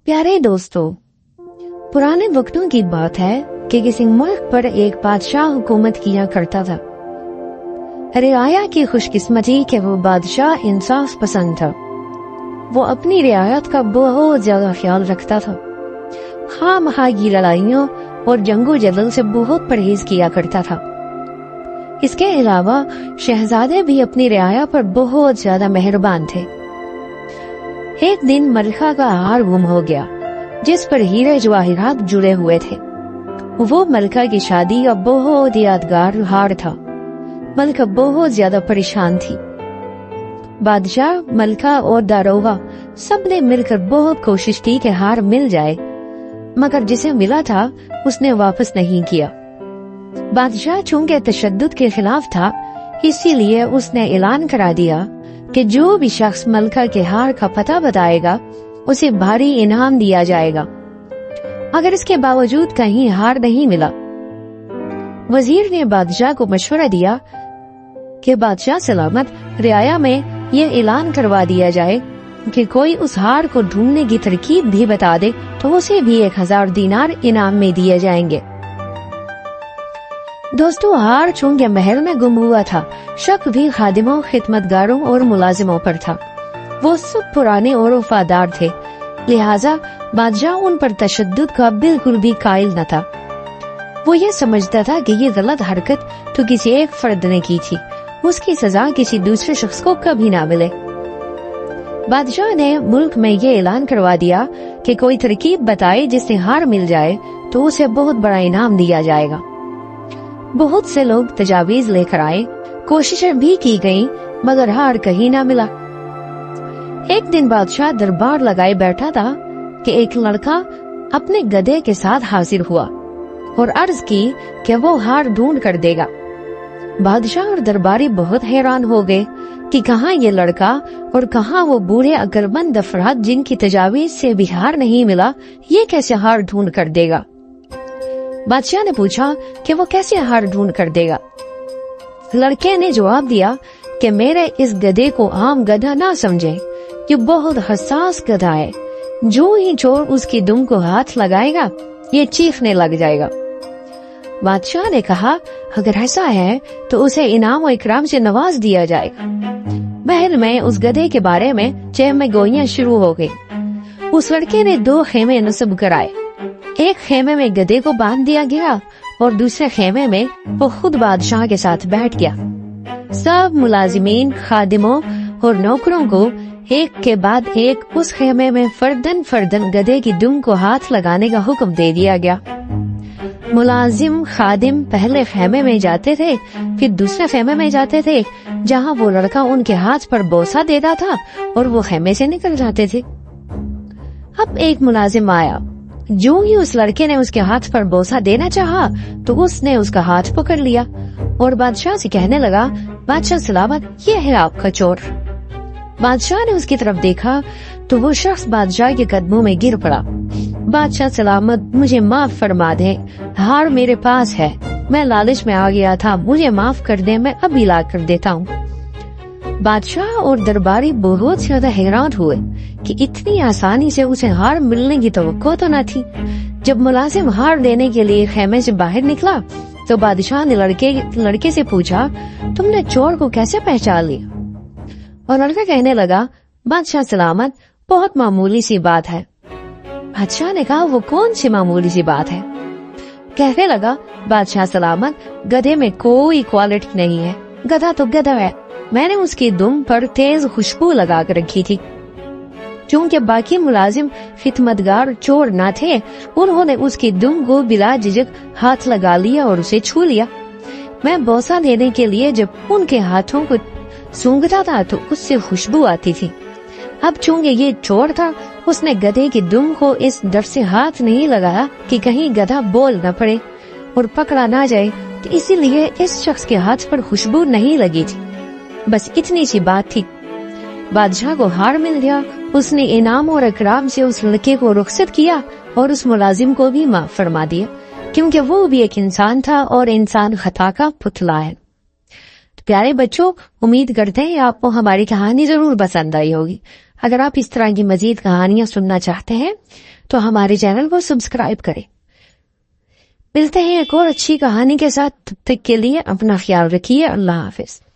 प्यारे दोस्तों, पुराने वक्तों की बात है कि किसी मुल्क पर एक बादशाह हुकूमत किया करता था। रियाया की खुशकिस्मती कि वो बादशाह इंसाफ पसंद था। वो अपनी रियायत का बहुत ज्यादा ख्याल रखता था। खामखा की लड़ाइयों और जंगो जदल से बहुत परहेज किया करता था। इसके अलावा शहजादे भी अपनी रियाया पर बहुत ज्यादा मेहरबान थे। एक दिन मलका का हार गुम हो गया जिस पर हीरे जवाहिरात जुड़े हुए थे। वो मलका की शादी का बहुत यादगार हार था। मलका बहुत ज्यादा परेशान थी। बादशाह, मलका और दारोगा सबने मिलकर बहुत कोशिश की कि हार मिल जाए, मगर जिसे मिला था उसने वापस नहीं किया। बादशाह चूंकि तशद्दुद के खिलाफ था, इसीलिए उसने ऐलान करा दिया कि जो भी शख्स मलका के हार का पता बताएगा उसे भारी इनाम दिया जाएगा। अगर इसके बावजूद कहीं हार नहीं मिला, वजीर ने बादशाह को मशवरा दिया कि बादशाह सलामत रियाया में ये ऐलान करवा दिया जाए कि कोई उस हार को ढूंढने की तरकीब भी बता दे तो उसे भी 1000 दीनार इनाम में दिए जाएंगे। दोस्तों, हार चूंकि महल में गुम हुआ था, शक भी खादिमों, खिदमतगारों और मुलाजिमों पर था। वो सब पुराने और वफादार थे, लिहाजा बादशाह उन पर तशद्दुद का बिल्कुल भी कायल न था। वो ये समझता था कि ये गलत हरकत तो किसी एक फर्द ने की थी, उसकी सजा किसी दूसरे शख्स को कभी ना मिले। बादशाह ने मुल्क में ये ऐलान करवा दिया कि कोई तरकीब बताए जिससे हार मिल जाए तो उसे बहुत बड़ा इनाम दिया जाएगा। बहुत से लोग तजावीज लेकर आए, कोशिशें भी की गईं, मगर हार कहीं ना मिला। एक दिन बादशाह दरबार लगाए बैठा था कि एक लड़का अपने गधे के साथ हाजिर हुआ और अर्ज की कि वो हार ढूंढ कर देगा। बादशाह और दरबारी बहुत हैरान हो गए कि कहाँ ये लड़का और कहाँ वो बूढ़े अक्लमंद अफराद जिनकी तजावीज से भी हार नहीं मिला, ये कैसे हार ढूंढ कर देगा। बादशाह ने पूछा कि वो कैसे हार ढूंढ कर देगा। लड़के ने जवाब दिया कि मेरे इस गधे को आम गधा ना समझे, ये बहुत हसास गधा है। जो ही चोर उसकी दुम को हाथ लगाएगा ये चीखने लग जाएगा। बादशाह ने कहा, अगर ऐसा है तो उसे इनाम और इकराम से नवाज दिया जाएगा। महल में उस गधे के बारे में चहम गोइयां शुरू हो गई। उस लड़के ने 2 खेमे नस्ब कराए। एक खेमे में गधे को बांध दिया गया और दूसरे खेमे में वो खुद बादशाह के साथ बैठ गया। सब मुलाजिमीन, खादिमों और नौकरों को एक के बाद एक उस खेमे में फर्दन फर्दन गधे की दुम को हाथ लगाने का हुक्म दे दिया गया। मुलाजिम, खादिम पहले खेमे में जाते थे, फिर दूसरे खेमे में जाते थे जहाँ वो लड़का उनके हाथ पर बोसा देता था और वो खेमे से निकल जाते थे। अब एक मुलाजिम आया। जो ही उस लड़के ने उसके हाथ पर बोसा देना चाहा तो उसने उसका हाथ पकड़ लिया और बादशाह से कहने लगा, बादशाह सलामत, ये है आपका चोर। बादशाह ने उसकी तरफ देखा तो वो शख्स बादशाह के कदमों में गिर पड़ा। बादशाह सलामत, मुझे माफ फरमा दे, हार मेरे पास है, मैं लालच में आ गया था, मुझे माफ कर दे, मैं अभी ला कर देता हूँ। बादशाह और दरबारी बहुत ज्यादा हैरान हुए कि इतनी आसानी से उसे हार मिलने की तवक्को तो न थी। जब मुलाजिम हार देने के लिए खेमे से बाहर निकला तो बादशाह ने लड़के से पूछा, तुमने चोर को कैसे पहचान लिया? और लड़का कहने लगा, बादशाह सलामत, बहुत मामूली सी बात है। बादशाह ने कहा, वो कौन सी मामूली सी बात है? कहने लगा, बादशाह सलामत, गधे में कोई क्वालिटी नहीं है, गधा तो गधा है। मैंने उसकी दुम पर तेज खुशबू लगा कर रखी थी। चूंकि बाकी मुलाजिम खिदमतगार चोर न थे, उन्होंने उसकी दुम को बिला झिझक हाथ लगा लिया और उसे छू लिया। मैं बोसा देने के लिए जब उनके हाथों को सूंघता था तो उससे खुशबू आती थी। अब चूंकि ये चोर था, उसने गधे की दुम को इस डर से हाथ नहीं लगाया कि कहीं गधा बोल न पड़े और पकड़ा ना जाए, तो इसीलिए इस शख्स के हाथ पर खुशबू नहीं लगी थी। बस इतनी सी बात थी। बादशाह को हार मिल गया। उसने इनाम और इकराम से उस लड़के को रुखसत किया और उस मुलाजिम को भी माफ फरमा दिया, क्योंकि वो भी एक इंसान था और इंसान खता का पुतला है। तो प्यारे बच्चों, उम्मीद करते हैं आपको हमारी कहानी जरूर पसंद आई होगी। اگر آپ اس طرح کی مزید کہانیاں سننا چاہتے ہیں تو ہمارے چینل کو سبسکرائب کریں۔ ملتے ہیں ایک اور اچھی کہانی کے ساتھ، تب تک کے لیے اپنا خیال رکھیے، اللہ حافظ۔